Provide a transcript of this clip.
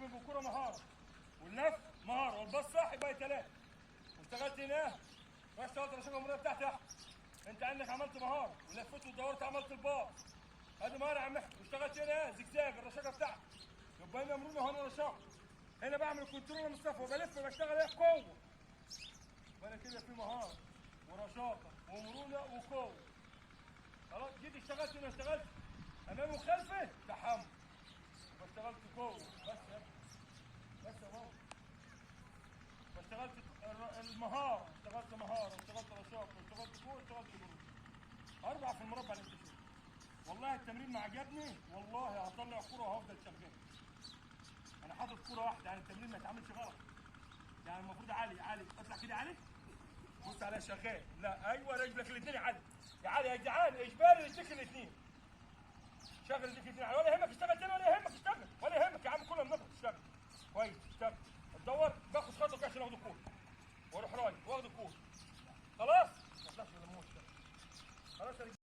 الدريبنج بالكوره مهاره، واللف مهاره، والباص صح يبقى 3. واشتغلت هنا رحت اشتغلت الرشاقه المريه بتاعتي احسن. انت عندك عملت مهاره ولفيت ودورت عملت الباص. ادي مهاره يا عم احمد. واشتغلت هنا زجزاج الرشاقه بتاعتي. يبقى هنا مرونه وهنا رشاقه. هنا بعمل كنترول مصطفى وبلف بشتغل ايه قوه. وانا كده في مهاره ورشاقه ومرونه وقوه. خلاص جيت اشتغلت هنا اشتغلت امامي وخلفي تحمل. واشتغلت قوه بس يا ابني. بس يا بابا. واشتغلت المهاره، اشتغلت مهاره، واشتغلت رشاقه، واشتغلت قوه، واشتغلت مرونه. 4 في المربع اللي انت شايفه. والله التمرين ما عجبني، والله هطلع كوره وهفضل شغال. انا حاطط كوره واحده، يعني التمرين ما يتعملش غلط. يعني المفروض عالي اطلع كده عالي. بص عليها شغال. لا ايوه رجلك الاثنين يا علي. يا علي يا جدعان اجباري يديك الاثنين. شغل يديك الاثنين ولا يهمك اشتغل تاني، ولا يهمك اشتغل، ولا يهمك يا عم كلنا بنضغط اشتغل. كويس اشتغل. تدور باخد خطوه كده عشان اخد الكوره. واروح رايح واخد الكوره.